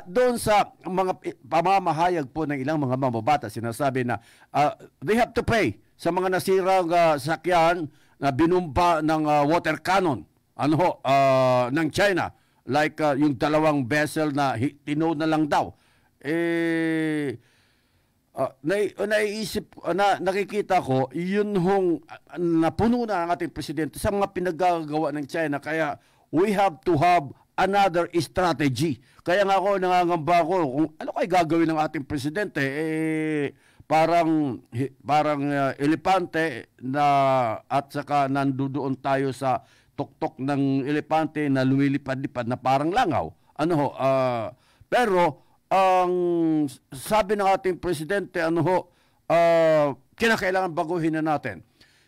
Doon sa mga pamamahayag po ng ilang mga mamabata, sinasabi na they have to pay sa mga nasirang sakyan na binumba ng water cannon ng China. Like yung dalawang vessel na tinod na lang daw. Nakikita ko, yun hong napuno na ang ating presidente sa mga pinagagawa ng China. Kaya we have to have another strategy. Kaya nga ako, nangangamba ko, kung ano kayo gagawin ng ating presidente, parang elepante na at saka nandoon tayo sa tuktok ng elepante na lumilipad-lipad na parang langaw. Pero ang sabi ng ating presidente, kinakailangan baguhin na natin.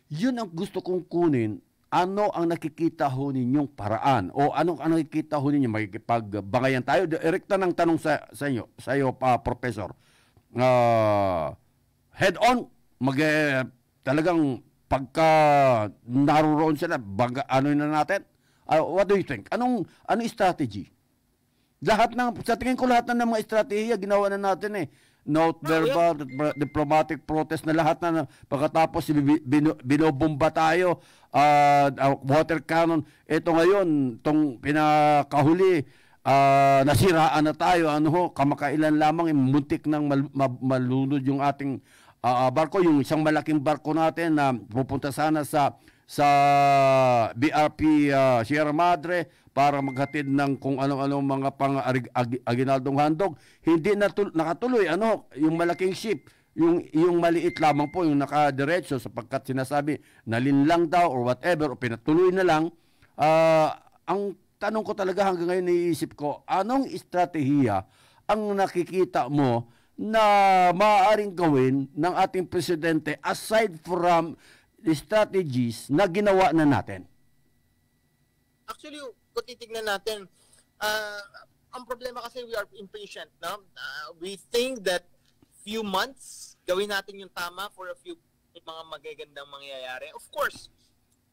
Yun ang gusto kong kunin. Ano ang nakikita ho ninyong paraan? O ano ang nakikita ho ninyo? Makikipagbangayan tayo. Direkta ng tanong sa iyo, Professor. Head on, talagang pagka naroon sila, ano na natin? What do you think? Anong strategy? Sa tingin ko lahat ng mga estratehiya ginawa na natin Note verbal, diplomatic protest na lahat na pagkatapos binobomba tayo, water cannon. Ito ngayon, itong pinakahuli, nasiraan na tayo. Kamakailan lamang, muntik nang malunod yung ating barko, yung isang malaking barko natin na pupunta sana sa BRP Sierra Madre para maghatid ng kung ano-ano mga pang-aginaldong handog. Hindi nakatuloy. Yung malaking ship, yung maliit lamang po, yung nakadiretso sapagkat sinasabi nalinlang daw or whatever, o pinatuloy na lang. Ang tanong ko talaga hanggang ngayon, naiisip ko, anong estratehiya ang nakikita mo na maaaring gawin ng ating presidente aside from the strategies na ginawa na natin? Actually, kung titignan natin, ang problema kasi we are impatient. No? We think that few months, gawin natin yung tama for a few mga magagandang mangyayari. Of course,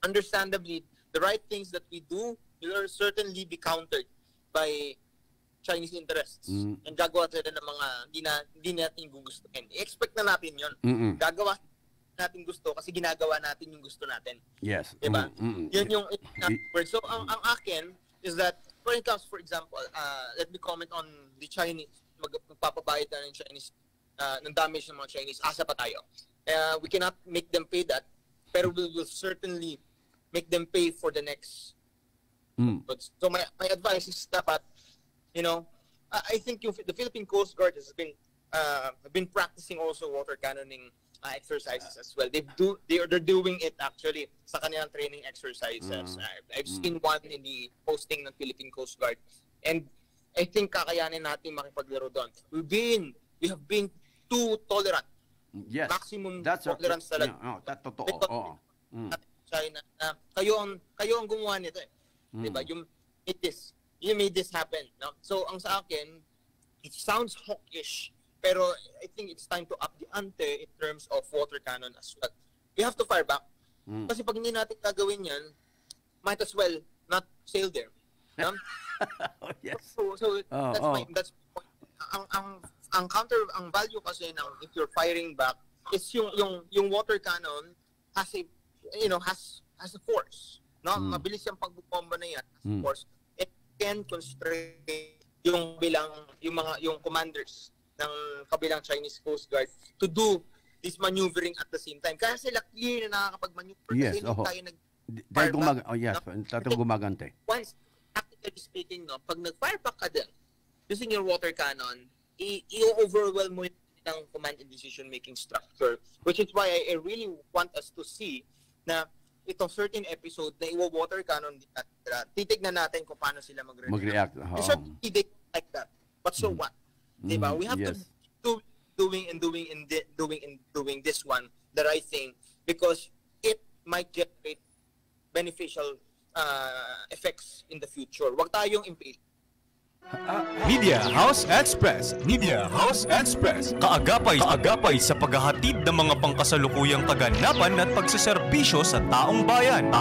understandably, the right things that we do will certainly be countered by Chinese interests. And gagawa sila ng mga hindi natin gugustuhin. I-expect na natin yun. Gagawa natin gusto kasi ginagawa natin yung gusto natin. Yes. Diba? Yun yung word. So, ang akin is that when it comes, for example, let me comment on the Chinese, magpapabayad na ng Chinese, ng damage ng mga Chinese, asa pa tayo. We cannot make them pay that, pero we will certainly make them pay for the next. So, my advice is dapat, I think the Philippine Coast Guard has been practicing also water cannoning exercises as well. They're doing it actually sa kanilang training exercises. I've seen one in the posting ng Philippine Coast Guard, and I think kakayanin natin makipaglaro doon. We have been too tolerant. Yes. Maximum That's tolerance talaga. Totoo. China, kayo ang gumawa nito Diba? You made this happen. No? So ang sa akin, it sounds hawkish, pero I think it's time to up the ante in terms of water cannon as well. We have to fire back. Kasi pag hindi natin gagawin yan, might as well not sail there. No? Yes. So that's my point. Ang value kasi ng if you're firing back is yung water cannon has a force. No? Mabilis yung pagbubomba na yan. Has a force. It can constrain yung commanders ng kabilang Chinese Coast Guard to do this maneuvering at the same time. Kaya sila clear na nakakapag-maneuver. Yes, kasi tayo gumagante. Once, practically speaking, pag nag-fire back ka din, using your water cannon, i-overwhelm mo yung command and decision-making structure, which is why I really want us to see na itong certain episode na water cannon, titignan natin kung paano sila mag-react. And certainly they like that. But so what? Diba? We have to doing this one the right thing because it might generate beneficial effects in the future. Wag tayong impatient. Media House Express. Media House Express. Kaagapay sa paghahatid ng mga pangkasalukuyang kaganapan at pagseserbisyo sa taong bayan.